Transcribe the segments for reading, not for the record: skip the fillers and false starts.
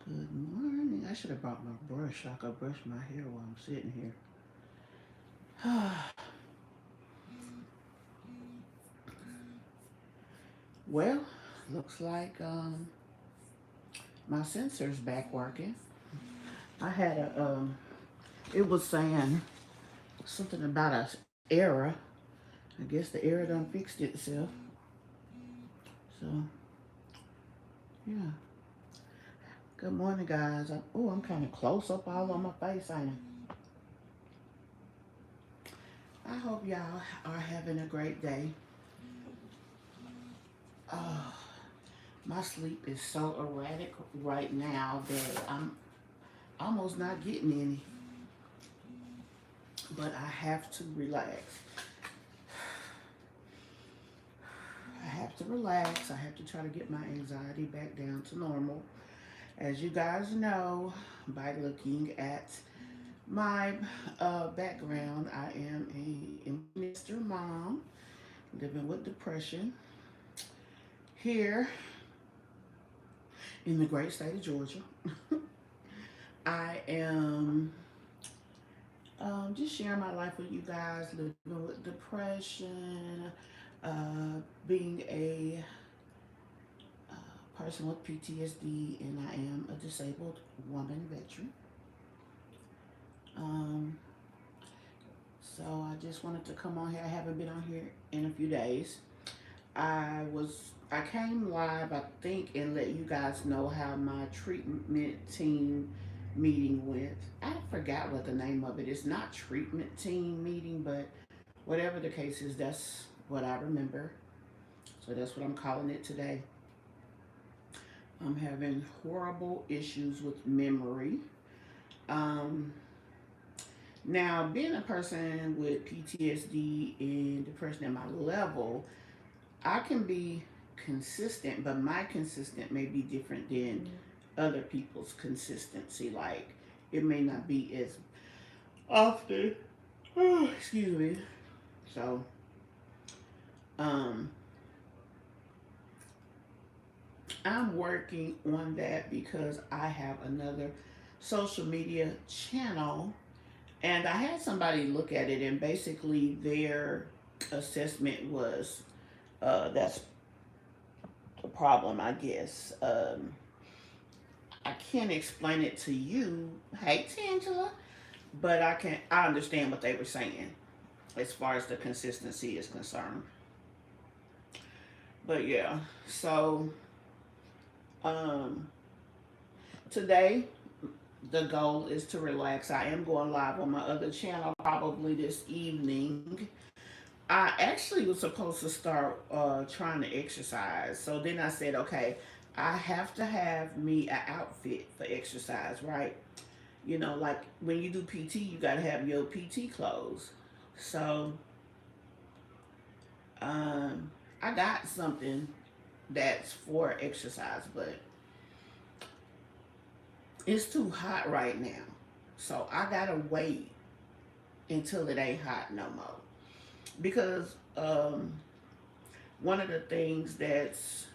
Good morning. I should have brought my brush so I could brush my hair while I'm sitting here. Well, looks like my sensor's back working. I had it was saying something about a error. I guess the error done fixed itself. So, yeah. Good morning, guys. I'm kind of close up all on my face, ain't I? I hope y'all are having a great day. Uh, my sleep is so erratic right now that I'm almost not getting any. But I have to relax. I have to relax. I have to try to get my anxiety back down to normal. As you guys know, by looking at my background, I am a empty nester mom living with depression here in the great state of Georgia. I am just sharing my life with you guys, living with depression, being a person with PTSD, and I am a disabled woman veteran. Um, so I just wanted to come on here. I haven't been on here in a few days. I came live, I think, and let you guys know how my treatment team meeting went. I forgot what the name of it is. Not treatment team meeting, but whatever the case is, that's what I remember. So that's what I'm calling it today. I'm having horrible issues with memory. Um, Now, being a person with PTSD and depression at my level, I can be consistent, but my consistent may be different than other people's consistency. Like, it may not be as often. Oh, excuse me. So, um, I'm working on that because I have another social media channel, and I had somebody look at it, and basically their assessment was that's the problem, I guess. I can't explain it to you, hey Tangela, but I understand what they were saying as far as the consistency is concerned. But yeah, so um, today the goal is to relax. I am going live on my other channel probably this evening. I actually was supposed to start trying to exercise. So then I said, okay, I have to have me an outfit for exercise, right? You know, like when you do PT, you got to have your PT clothes. So um, I got something that's for exercise, but it's too hot right now. So I got to wait until it ain't hot no more. Because one of the things that's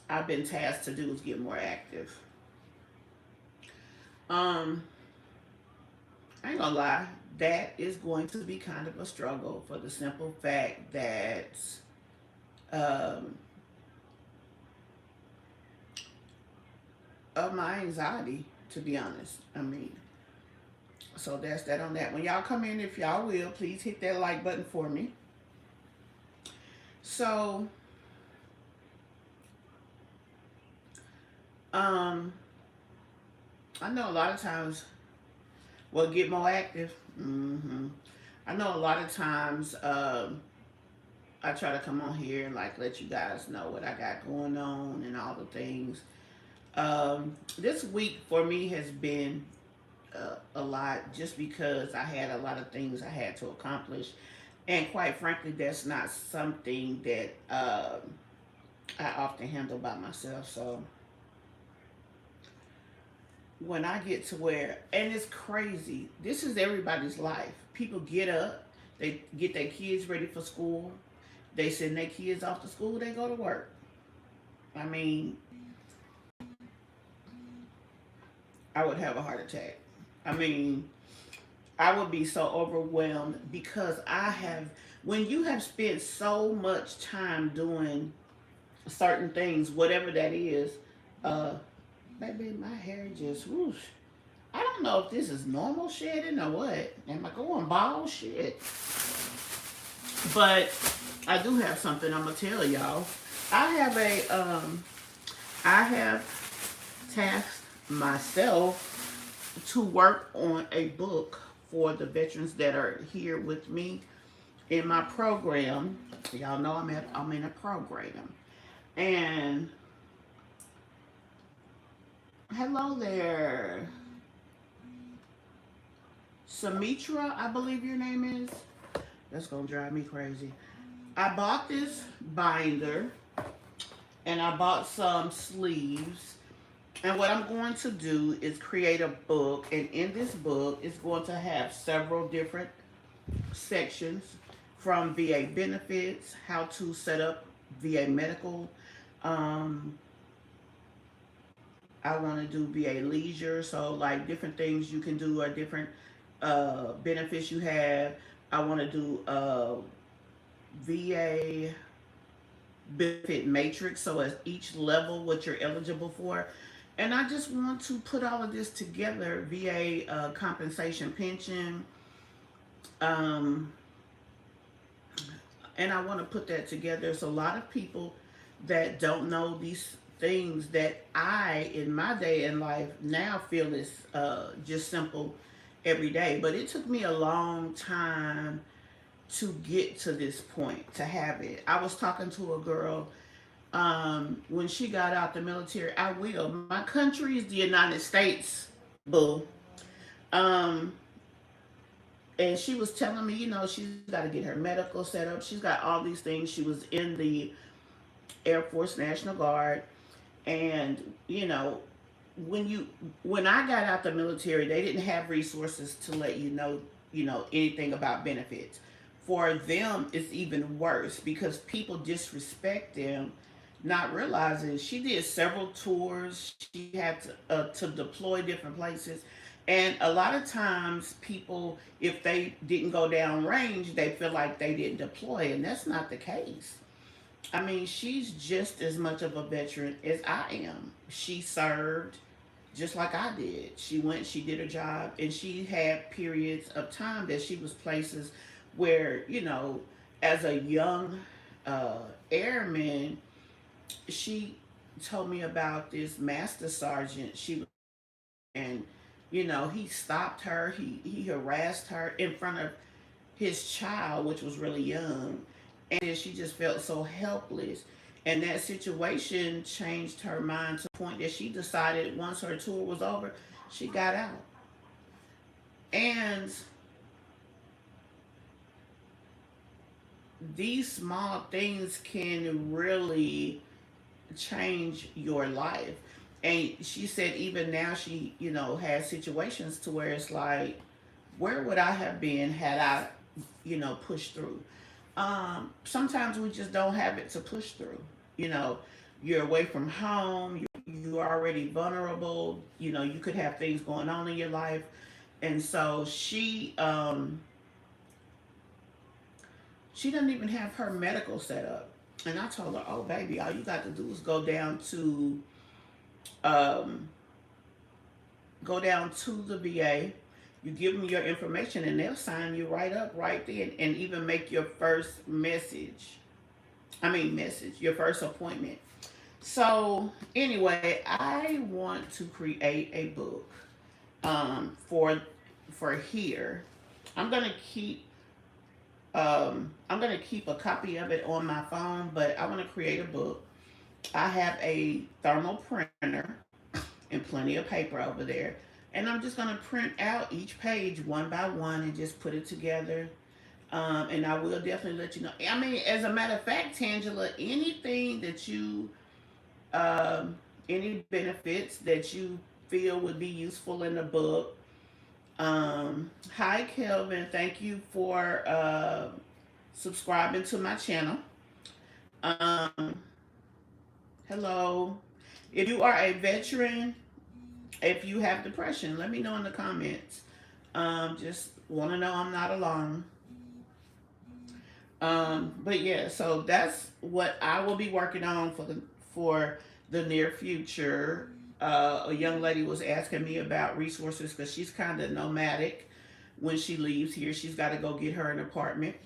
I've been tasked to do is get more active. Um, I ain't gonna lie, that is going to be kind of a struggle for the simple fact that um, of my anxiety, to be honest. I mean, so that's that on that. When y'all come in, if y'all will, please hit that like button for me. So, um, I know a lot of times, well, get more active. I know a lot of times I try to come on here and like let you guys know what I got going on and all the things. This week for me has been a lot just because I had a lot of things I had to accomplish. And quite frankly, that's not something that I often handle by myself. So when I get to where, and it's crazy, this is everybody's life. People get up, they get their kids ready for school, they send their kids off to school, they go to work. I mean, I would have a heart attack. I mean, I would be so overwhelmed because when you have spent so much time doing certain things, whatever that is, uh, baby, my hair just whoosh. I don't know if this is normal shedding or what. Am I going bald? Shit. But I do have something I'm gonna tell y'all. I have a I have tasked myself to work on a book for the veterans that are here with me in my program. Y'all know I'm in a program. And hello there. Sumitra, I believe your name is. That's gonna drive me crazy. I bought this binder and I bought some sleeves. And what I'm going to do is create a book, and in this book, it's going to have several different sections from VA benefits, how to set up VA medical. Um, I want to do VA leisure, so like different things you can do or different benefits you have. I want to do VA benefit matrix, so at each level what you're eligible for. And I just want to put all of this together: VA compensation, pension, um, and I want to put that together. There's a lot of people that don't know these things that I, in my day in life, now feel is just simple every day. But it took me a long time to get to this point, to have it. I was talking to a girl when she got out the military. I will. My country is the United States, boo. Um, and she was telling me, she's got to get her medical set up. She's got all these things. She was in the Air Force National Guard, and when I got out the military, they didn't have resources to let anything about benefits. For them, it's even worse because people disrespect them, not realizing she did several tours. She had to deploy different places. And a lot of times, people, if they didn't go down range, they feel like they didn't deploy, and that's not the case. I mean, she's just as much of a veteran as I am. She served just like I did. She went, she did her job, and she had periods of time that she was places where, as a young uh, airman, she told me about this master sergeant. And he stopped her. He harassed her in front of his child, which was really young, and then she just felt so helpless. And that situation changed her mind to the point that she decided once her tour was over, she got out. And these small things can really change your life. And she said even now she, has situations to where it's like, where would I have been had I, pushed through? Sometimes we just don't have it to push through. You know, you're away from home, you're already vulnerable, you could have things going on in your life. And so she doesn't even have her medical set up. And I told her, oh, baby, all you got to do is um, go down to the VA. You give them your information, and they'll sign you right up, right then, and even make your first your first appointment. So anyway, I want to create a book for here. I'm gonna keep I'm gonna keep a copy of it on my phone, but I want to create a book. I have a thermal printer and plenty of paper over there, and I'm just gonna print out each page one by one and just put it together. And I will definitely let you know. I mean, as a matter of fact, Tangela, anything that any benefits that you feel would be useful in the book. Hi, Kelvin. Thank you for subscribing to my channel. Um, hello. If you are a veteran If you have depression, let me know in the comments. Just want to know I'm not alone. But yeah, so that's what I will be working on for the near future. A young lady was asking me about resources because she's kind of nomadic. When she leaves here, she's got to go get her an apartment.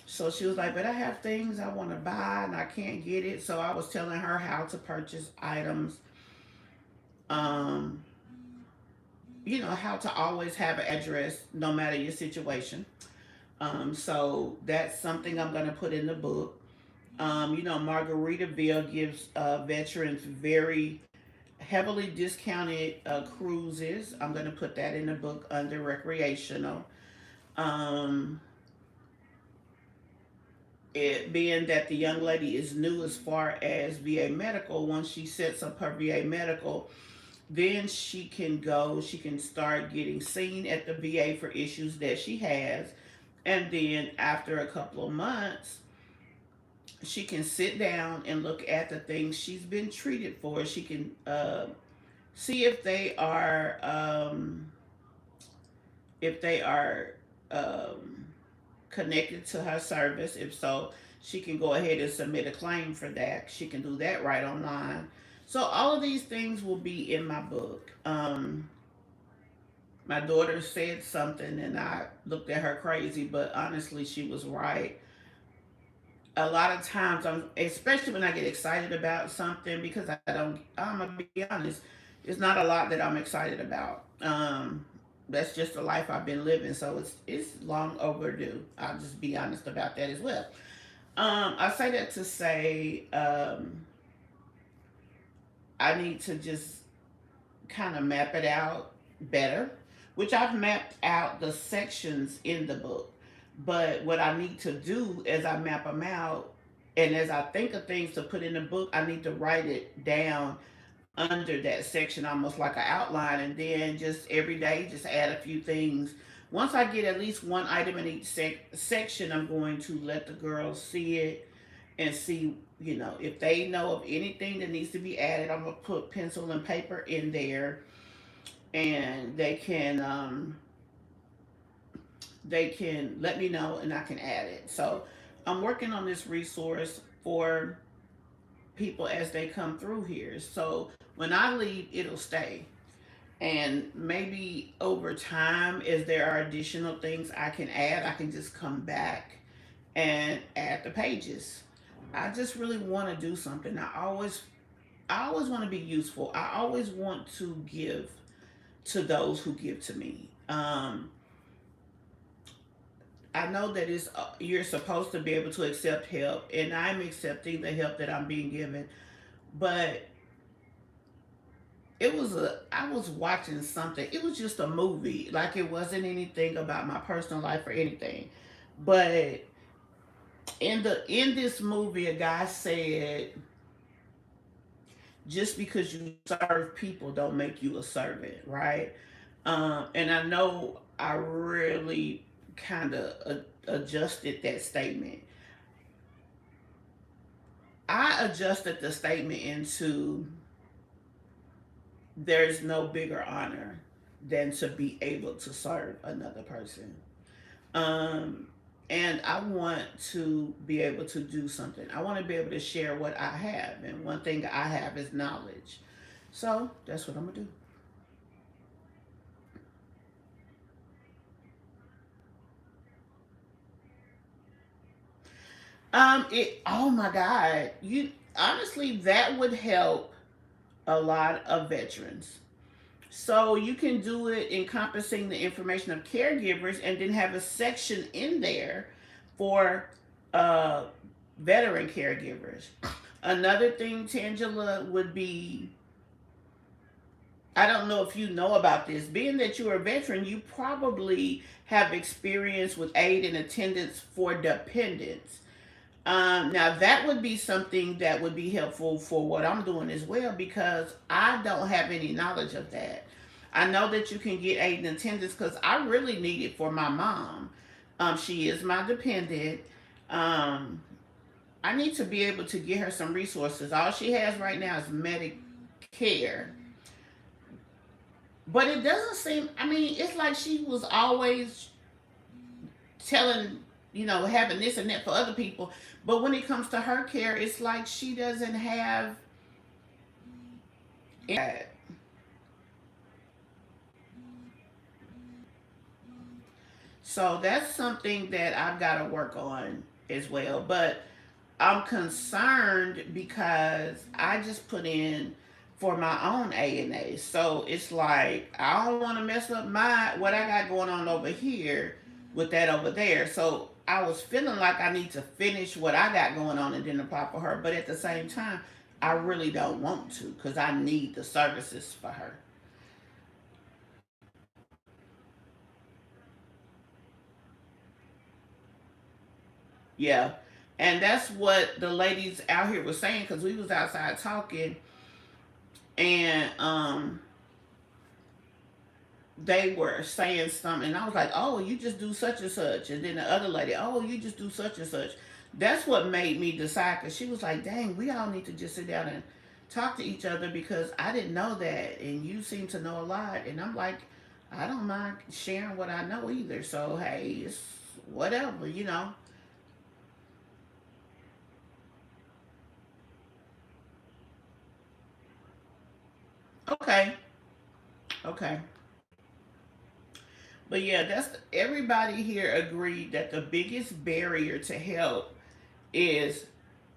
So she was like, "But I have things I want to buy and I can't get it." So I was telling her how to purchase items. Um, how to always have an address no matter your situation. So that's something I'm going to put in the book. Margaritaville gives veterans very heavily discounted cruises. I'm going to put that in the book under recreational. Um, it being that the young lady is new as far as VA medical, once she sets up her VA medical, then she can start getting seen at the VA for issues that she has. And then after a couple of months, she can sit down and look at the things she's been treated for. She can see if they are um, connected to her service. If so, she can go ahead and submit a claim for that. She can do that right online. So all of these things will be in my book. My daughter said something and I looked at her crazy, but honestly, she was right. A lot of times, especially when I get excited about something, because I'm gonna be honest, it's not a lot that I'm excited about. That's just the life I've been living, so it's long overdue. I'll just be honest about that as well. I say that to say I need to just kind of map it out better, which I've mapped out the sections in the book. But what I need to do as I map them out and as I think of things to put in the book, I need to write it down under that section, almost like an outline, and then just every day, just add a few things. Once I get at least one item in each section, I'm going to let the girls see it and see, if they know of anything that needs to be added, I'm going to put pencil and paper in there and they can let me know and I can add it. So I'm working on this resource for people as they come through here. So when I leave, it'll stay. And maybe over time, as there are additional things I can add, I can just come back and add the pages. I just really want to do something. I always want to be useful. I always want to give to those who give to me. I know that you're supposed to be able to accept help, and I'm accepting the help that I'm being given. But I was watching something. It was just a movie. Like it wasn't anything about my personal life or anything. But in this movie, a guy said, just because you serve people don't make you a servant, right? And I know I really kind of adjusted that statement. I adjusted the statement into there's no bigger honor than to be able to serve another person. Um, and I want to be able to do something. I want to be able to share what I have. And one thing I have is knowledge. So that's what I'm going to do. Oh my God. You honestly, that would help a lot of veterans. So you can do it encompassing the information of caregivers and then have a section in there for uh, veteran caregivers. Another thing, Tangela, would be, I don't know if you know about this. Being that you're a veteran, you probably have experience with aid and attendance for dependents. Now that would be something that would be helpful for what I'm doing as well because I don't have any knowledge of that. I know that you can get aid and attendance because I really need it for my mom. She is my dependent. Um, I need to be able to get her some resources. All she has right now is Medicare, But it doesn't seem, I mean, it's like she was always telling, having this and that for other people. But when it comes to her care, it's like she doesn't have it. So that's something that I've got to work on as well. But I'm concerned because I just put in for my own A&A. So it's like I don't want to mess up what I got going on over here with that over there. So I was feeling like I need to finish what I got going on and then apply for her. But at the same time, I really don't want to because I need the services for her. Yeah. And that's what the ladies out here were saying because we was outside talking and they were saying something, and I was like, "Oh, you just do such and such," and then the other lady, "Oh, you just do such and such." That's what made me decide because she was like, "Dang, we all need to just sit down and talk to each other because I didn't know that, and you seem to know a lot." And I'm like, "I don't mind sharing what I know either. So hey, it's whatever." Okay, okay. But yeah, everybody here agreed that the biggest barrier to help is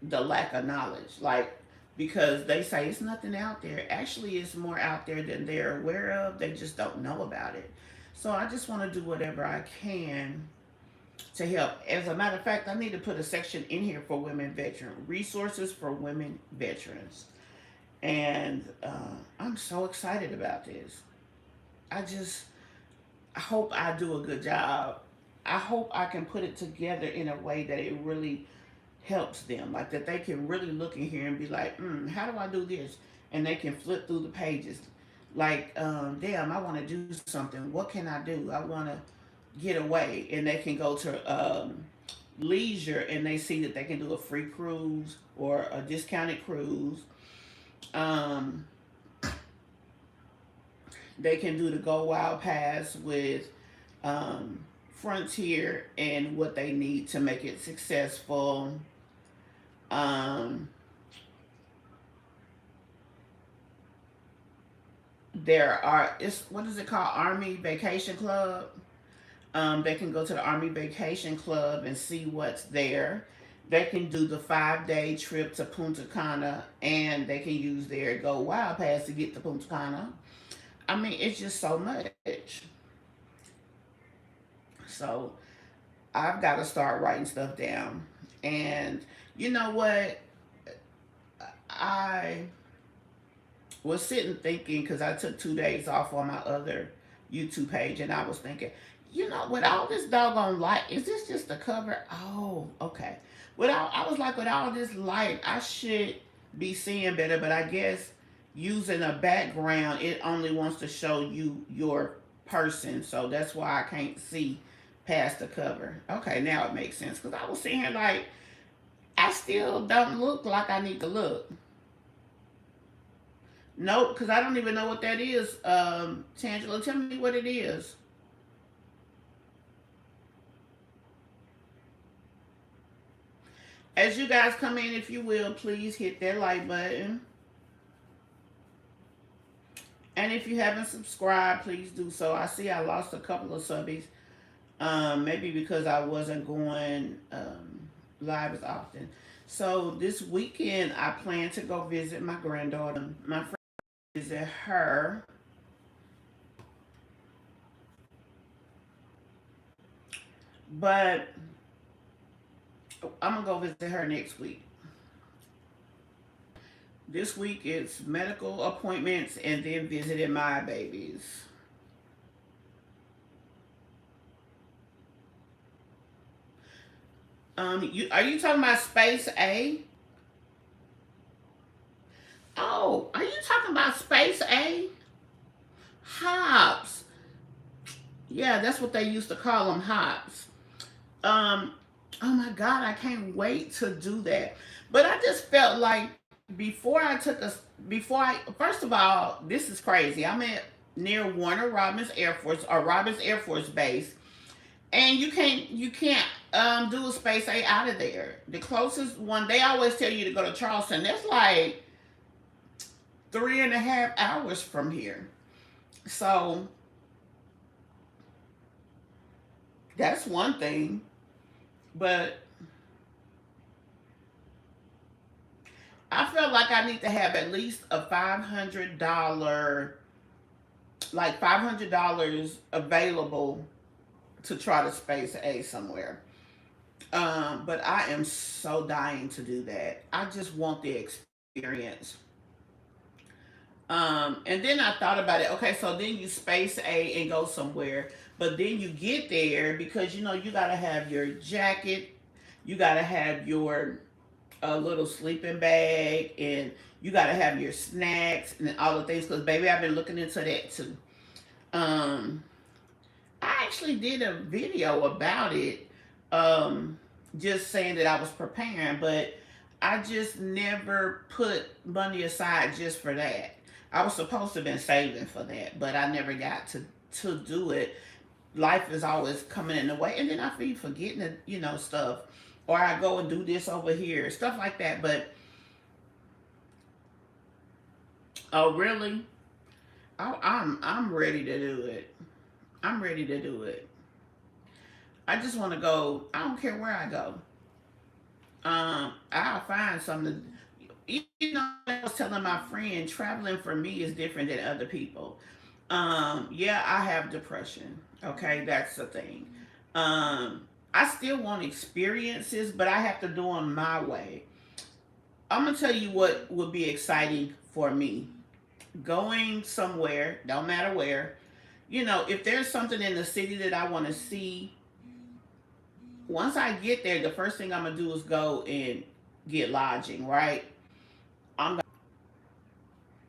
the lack of knowledge. Like, because they say it's nothing out there. Actually, it's more out there than they're aware of. They just don't know about it. So I just want to do whatever I can to help. As a matter of fact, I need to put a section in here for women veterans, resources for women veterans. And I'm so excited about this. I just hope I do a good job. I hope I can put it together in a way that it really helps them. Like that they can really look in here and be like, how do I do this? And they can flip through the pages. Like, damn, I want to do something. What can I do? I want to get away. And they can go to leisure and they see that they can do a free cruise or a discounted cruise. Um, they can do the Go Wild Pass with um, Frontier and what they need to make it successful. Um, there are it's what is it called, Army Vacation Club. They can go to the Army Vacation Club and see what's there. They can do the 5-day trip to Punta Cana and they can use their Go Wild Pass to get to Punta Cana. I mean, it's just so much. So I've got to start writing stuff down. And you know what? I was sitting thinking because I took 2 days off on my other YouTube page, and I was thinking, with all this doggone light, is this just the cover? Oh, okay. I was like, with all this light, I should be seeing better, but I guess using a background, it only wants to show you your person, so that's why I can't see past the cover. Okay, now it makes sense because I was sitting here like, I still don't look like I need to look. Nope, because I don't even know what that is. Tangela, tell me what it is. As you guys come in, if you will, please hit that like button. And if you haven't subscribed, please do so. I see I lost a couple of subbies. Maybe because I wasn't going live as often. So this weekend, I plan to go visit my granddaughter. My friend visit her. But I'm going to go visit her next week. This week it's medical appointments and then visiting my babies. Are you talking about Space A? Oh, are you talking about Space A? Hops. Yeah, that's what they used to call them, hops. Um, oh my God, I can't wait to do that. But I just felt like before I took a, before I, first of all, this is crazy. near Warner Robins Air Force or Robins Air Force Base, and you can't do a Space A out of there. The closest one, they always tell you to go to Charleston. That's like 3.5 hours from here. So that's one thing. But I feel like I need to have at least a $500, like $500 available to try to Space A somewhere. But I am so dying to do that. I just want the experience. And then I thought about it. Okay, so then you Space A and go somewhere, but then you get there because you gotta have your jacket, you gotta have your little sleeping bag, and you gotta have your snacks and all the things. Because baby, I've been looking into that too. Um, I actually did a video about it, um, just saying that I was preparing, but I just never put money aside just for that. I was supposed to have been saving for that, but I never got to do it. Life is always coming in the way, and then I feel forgetting stuff, or I go and do this over here, stuff like that. But oh, really? I'm ready to do it. I'm ready to do it. I just want to go. I don't care where I go. I'll find something. I was telling my friend, traveling for me is different than other people. Yeah, I have depression. Okay, that's the thing. I still want experiences, but I have to do them my way. I'm gonna tell you what would be exciting for me. Going somewhere, don't matter where. If there's something in the city that I want to see, once I get there, the first thing I'm gonna do is go and get lodging. Right? I'm.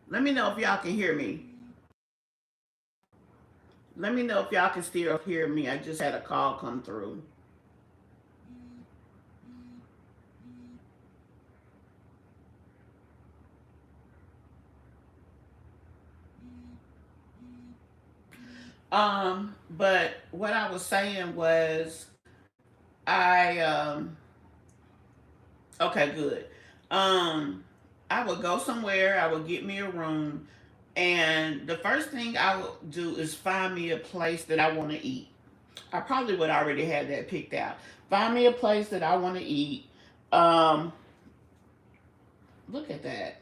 Let me know if y'all can hear me. Let me know if y'all can still hear me. I just had a call come through. But what I was saying was I okay, good. Um I would go somewhere, I would get me a room, and the first thing I would do is find me a place that I want to eat. I probably would already have that picked out. Find me a place that I want to eat. Um Look at that.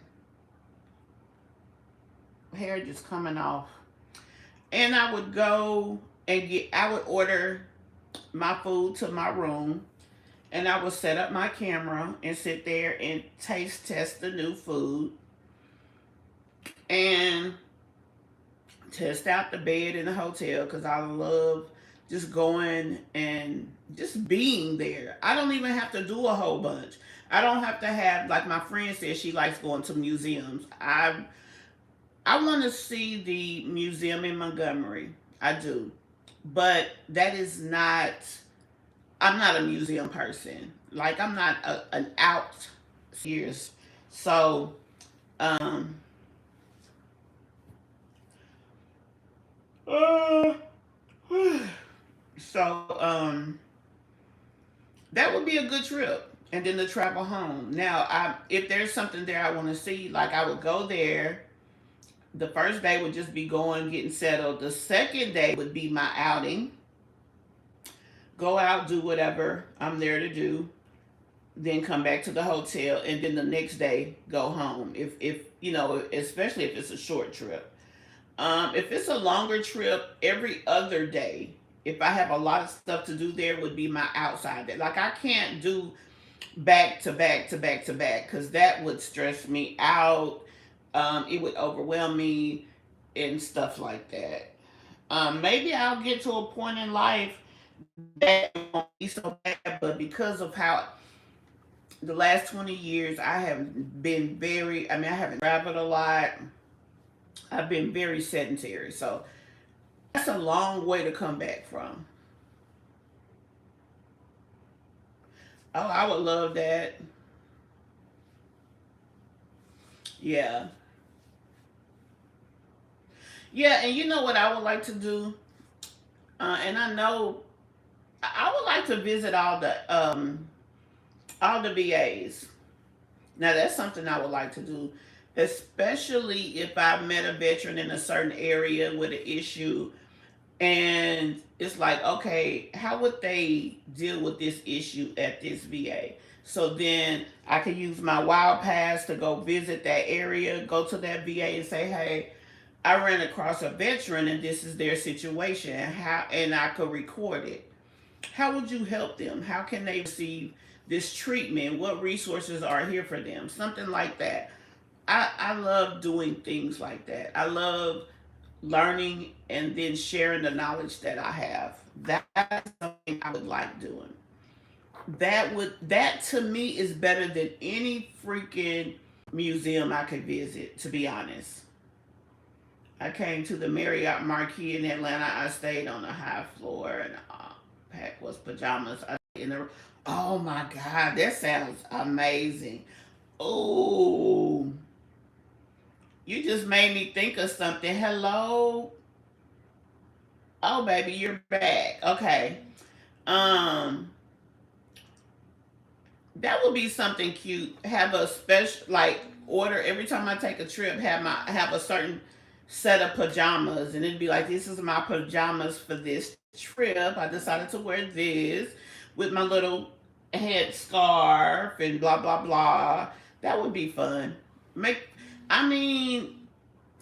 Hair just coming off. And I would go and I would order my food to my room, and I would set up my camera and sit there and taste test the new food and test out the bed in the hotel because I love just going and just being there. I don't even have to do a whole bunch. I don't have to have, like my friend says, she likes going to museums. I want to see the museum in Montgomery. I do. But that is not, I'm not a museum person. Like, I'm not an out years. So, um, uh, so that would be a good trip. And then to travel home. Now, if there's something there I want to see, like I would go there. The first day would just be going, getting settled. The second day would be my outing. Go out, do whatever I'm there to do, then come back to the hotel, and then the next day go home. If especially if it's a short trip. If it's a longer trip, every other day, if I have a lot of stuff to do there, would be my outside day. Like I can't do back to back to back to back because that would stress me out. It would overwhelm me and stuff like that. Maybe I'll get to a point in life that it won't be so bad, but because of how the last 20 years I have been very, I mean, I haven't traveled a lot. I've been very sedentary. So that's a long way to come back from. Oh, I would love that. Yeah. Yeah, and you know what I would like to do, and I know I would like to visit all the VAs. Now that's something I would like to do, especially if I met a veteran in a certain area with an issue, and it's like, okay, how would they deal with this issue at this VA? So then I can use my wild pass to go visit that area, go to that VA and say, hey, I ran across a veteran and this is their situation, and I could record it. How would you help them? How can they receive this treatment? What resources are here for them? Something like that. I love doing things like that. I love learning and then sharing the knowledge that I have. That's something I would like doing. That to me is better than any freaking museum I could visit, to be honest. I came to the Marriott Marquis in Atlanta. I stayed on the high floor and packed was pajamas. I in the Oh my god, that sounds amazing. Oh, you just made me think of something. Hello. Oh baby, you're back. Okay. Um that would be something cute. Have a special like order every time I take a trip. Have a certain set of pajamas, and it'd be like, this is my pajamas for this trip. I decided to wear this with my little head scarf and blah blah blah. That would be fun. Make I mean,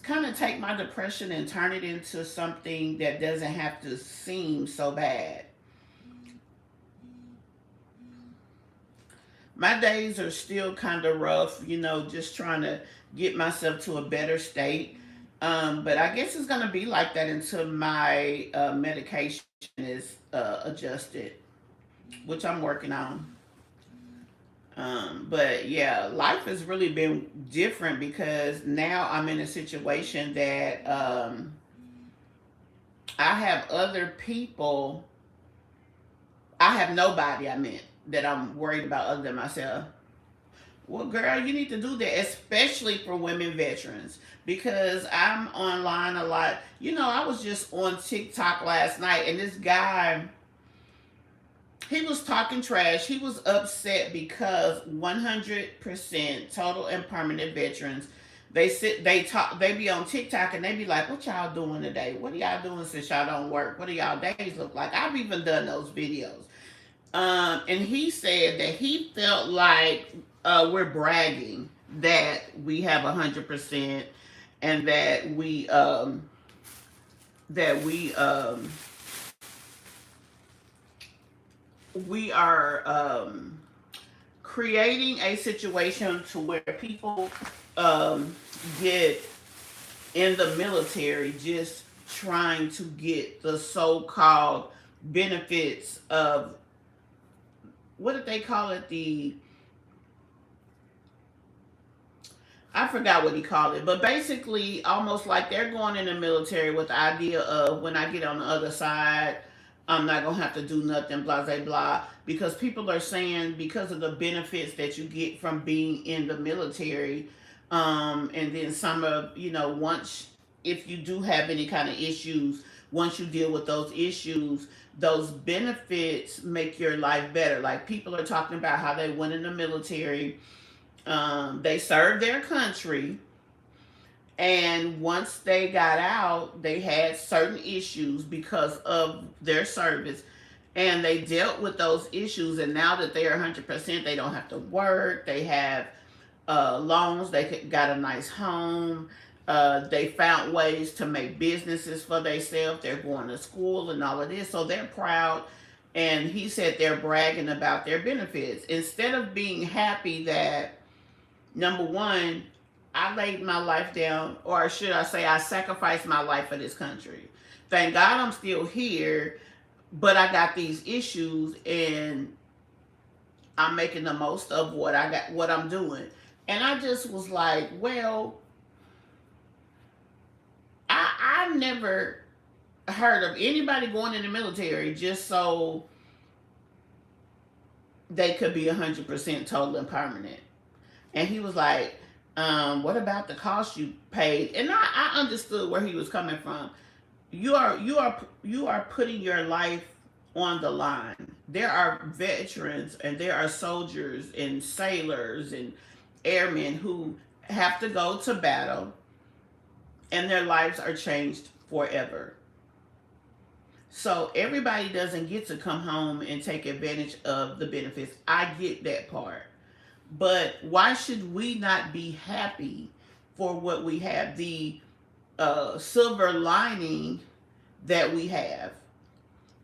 kind of take my depression and turn it into something that doesn't have to seem so bad. My days are still kind of rough, just trying to get myself to a better state. But I guess it's going to be like that until my medication is adjusted, which I'm working on. But yeah, life has really been different because now I'm in a situation that I have other people. I have nobody, I meant, that I'm worried about other than myself. Well, girl, you need to do that, especially for women veterans, because I'm online a lot. I was just on TikTok last night, and this guy, he was talking trash. He was upset because 100% total and permanent veterans, they be on TikTok and they be like, "What y'all doing today? What are y'all doing since y'all don't work? What do y'all days look like?" I've even done those videos. And he said that he felt like we're bragging that we have 100%, and that we are creating a situation to where people get in the military just trying to get the so-called benefits of, what did they call it, the I forgot what he called it, but basically almost like they're going in the military with the idea of, when I get on the other side, I'm not gonna have to do nothing, blah blah blah. Because people are saying, because of the benefits that you get from being in the military, and then some of, once, if you do have any kind of issues, once you deal with those issues, those benefits make your life better. Like, people are talking about how they went in the military, they served their country, and once they got out, they had certain issues because of their service, and they dealt with those issues. And now that they are 100%, they don't have to work. They have loans. They got a nice home. They found ways to make businesses for themselves. They're going to school and all of this, so they're proud. And he said they're bragging about their benefits instead of being happy that, number one, I laid my life down, or should I say, I sacrificed my life for this country. Thank God I'm still here, but I got these issues, and I'm making the most of what I got, what I'm doing. And I just was like, well, I've never heard of anybody going in the military just so they could be 100% total and permanent. And he was like, What about the cost you paid? And I understood where he was coming from. You are putting your life on the line. There are veterans and there are soldiers and sailors and airmen who have to go to battle and their lives are changed forever. So everybody doesn't get to come home and take advantage of the benefits. I get that part. But why should we not be happy for what we have? The silver lining that we have.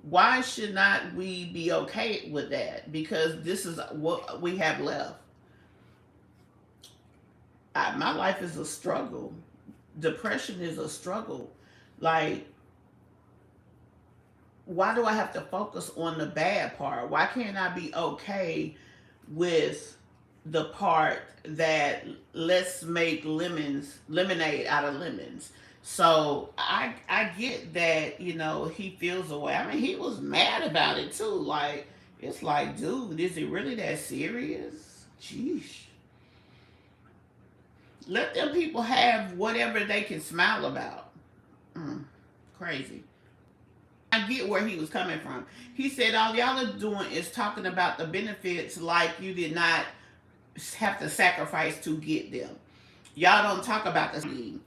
Why should not we be okay with that? Because this is what we have left. My life is a struggle. Depression is a struggle. Like, why do I have to focus on the bad part? Why can't I be okay with the part that let's make lemonade out of lemons? So I get that, he feels away. I mean, he was mad about it too. Like, it's like, dude, is it really that serious? Jeez. Let them people have whatever they can smile about. Crazy. I get where he was coming from. He said all y'all are doing is talking about the benefits like you did not have to sacrifice to get them. Y'all don't talk about the need.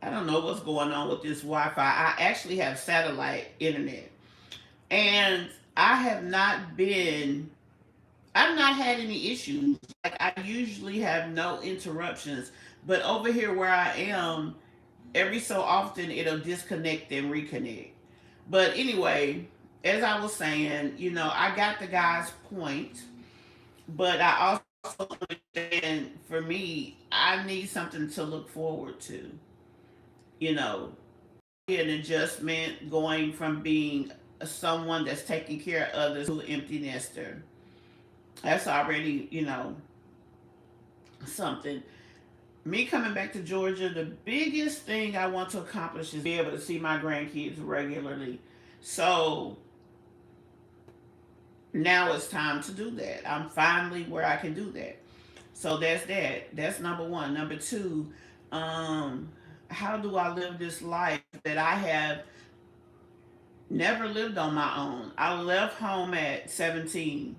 I don't know what's going on with this Wi-Fi. I actually have satellite internet, and I have not been. I've not had any issues. Like, I usually have no interruptions, but over here where I am, every so often it'll disconnect and reconnect. But anyway, as I was saying, I got the guy's point, but I also understand for me, I need something to look forward to. You know, an adjustment going from being someone that's taking care of others to an empty nester. That's already, something. Me coming back to Georgia, the biggest thing I want to accomplish is be able to see my grandkids regularly. So now it's time to do that. I'm finally where I can do that. So that's that. That's number one. Number two, how do I live this life that I have never lived on my own? I left home at 17.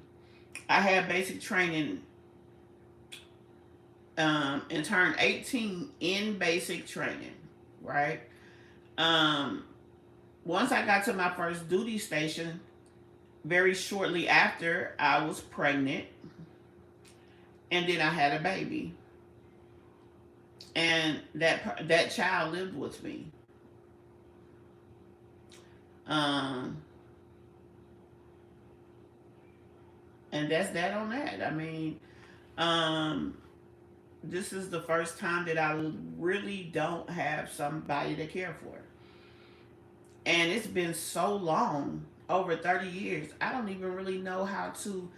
I had basic training and turned 18 in basic training, right? Um, Once I got to my first duty station, very shortly after, I was pregnant, and then I had a baby, and that child lived with me. Um, and that's that on that. I mean, um, this is the first time that I really don't have somebody to care for. And it's been so long, over 30 years, I don't even really know how to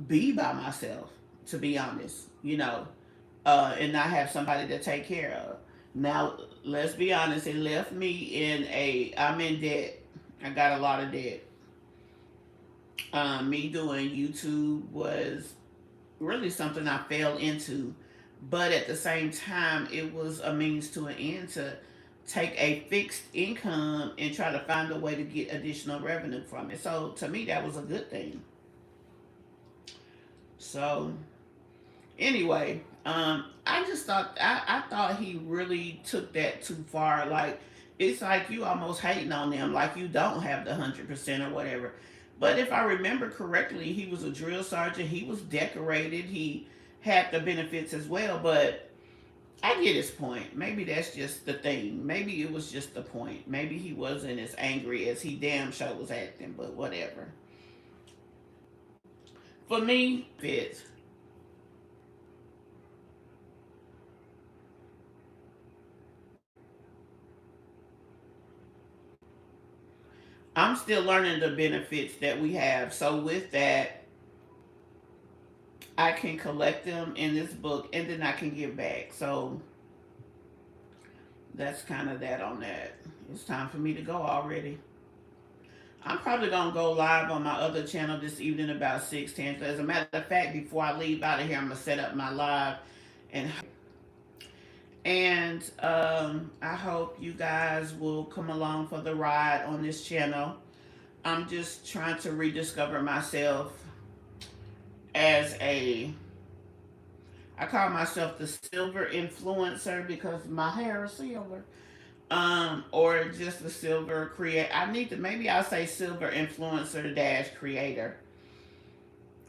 be by myself, to be honest, and not have somebody to take care of. Now, let's be honest, it left me I'm in debt. I got a lot of debt. Me doing YouTube was really something I fell into, but at the same time, it was a means to an end to take a fixed income and try to find a way to get additional revenue from it. So to me, that was a good thing. So anyway, I just thought I thought he really took that too far. Like, it's like you almost hating on them, like you don't have the 100% or whatever. But if I remember correctly, he was a drill sergeant. He was decorated. He had the benefits as well. But I get his point. Maybe that's just the thing. Maybe it was just the point. Maybe he wasn't as angry as he damn sure was acting. But whatever. For me, fits. I'm still learning the benefits that we have. So with that, I can collect them in this book and then I can give back. So that's kind of that on that. It's time for me to go already. I'm probably gonna go live on my other channel this evening about 6:10. As a matter of fact, before I leave out of here, I'm gonna set up my live, and I hope you guys will come along for the ride on this channel. I'm just trying to rediscover myself as I call myself the silver influencer because my hair is silver. Or just the silver create. I need to, maybe I'll say silver influencer dash creator.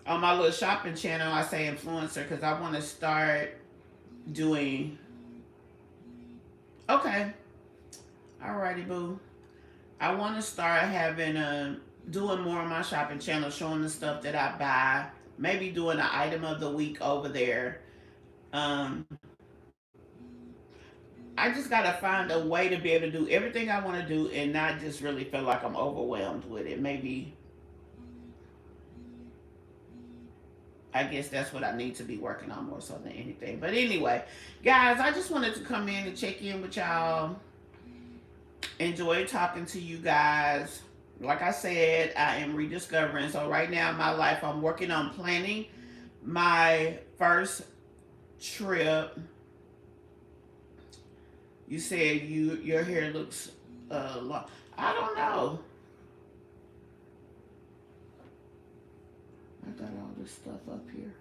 On my little shopping channel, I say influencer because I want to start doing. Okay, alrighty, boo. I want to start having doing more on my shopping channel, showing the stuff that I buy. Maybe doing an item of the week over there. Um, I just gotta find a way to be able to do everything I want to do and not just really feel like I'm overwhelmed with it. Maybe I guess that's what I need to be working on more so than anything. But anyway, guys, I just wanted to come in and check in with y'all. Enjoy talking to you guys. Like I said, I am rediscovering. So right now in my life, I'm working on planning my first trip. You said your hair looks long. I don't know. I got all this stuff up here.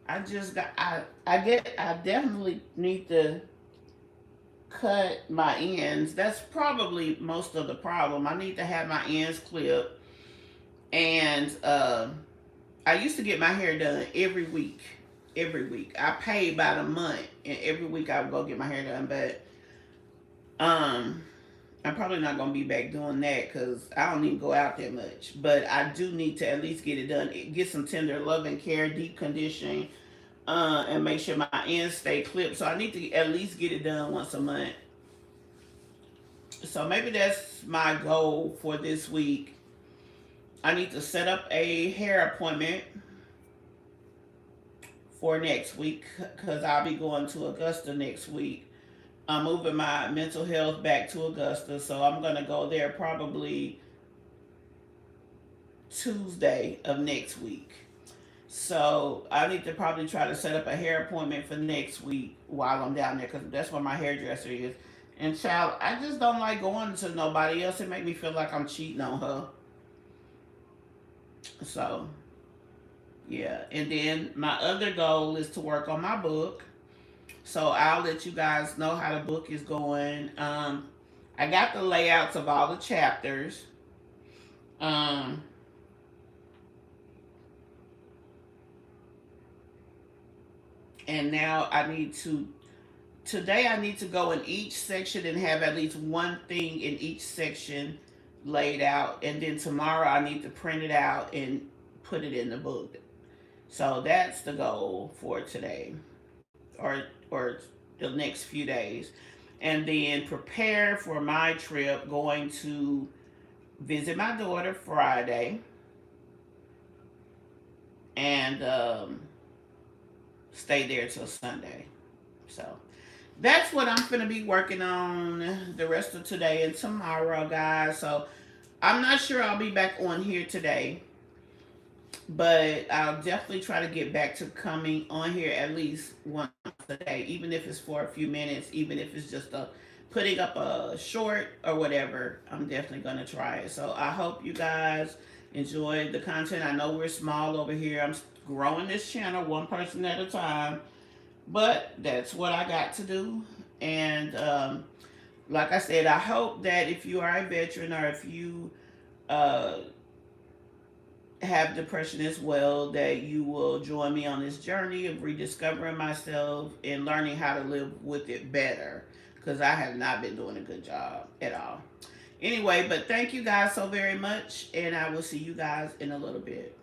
I just got I definitely need to cut my ends. That's probably most of the problem. I need to have my ends clipped, and I used to get my hair done every week. Every week I paid by the month, and every week I would go get my hair done. But um, I'm probably not gonna be back doing that because I don't even go out that much. But I do need to at least get it done. Get some tender loving care, deep conditioning, and make sure my ends stay clipped. So I need to at least get it done once a month. So maybe that's my goal for this week. I need to set up a hair appointment for next week because I'll be going to Augusta next week. I'm moving my mental health back to Augusta, so I'm going to go there probably Tuesday of next week. So I need to probably try to set up a hair appointment for next week while I'm down there because that's where my hairdresser is. And child, I just don't like going to nobody else. It make me feel like I'm cheating on her. So yeah, and then my other goal is to work on my book. So I'll let you guys know how the book is going. I got the layouts of all the chapters. Um, and now today I need to go in each section and have at least one thing in each section laid out. And then tomorrow I need to print it out and put it in the book. So that's the goal for today, or the next few days, and then prepare for my trip. Going to visit my daughter Friday, and stay there till Sunday. So that's what I'm gonna be working on the rest of today and tomorrow, guys. So I'm not sure I'll be back on here today, but I'll definitely try to get back to coming on here at least once a day, even if it's for a few minutes, even if it's just putting up a short or whatever. I'm definitely gonna try it. So I hope you guys enjoy the content. I know we're small over here. I'm growing this channel one person at a time, but that's what I got to do. And like I said, I hope that if you are a veteran or if you uh, have depression as well, that you will join me on this journey of rediscovering myself and learning how to live with it better, because I have not been doing a good job at all. Anyway, but thank you guys so very much, and I will see you guys in a little bit.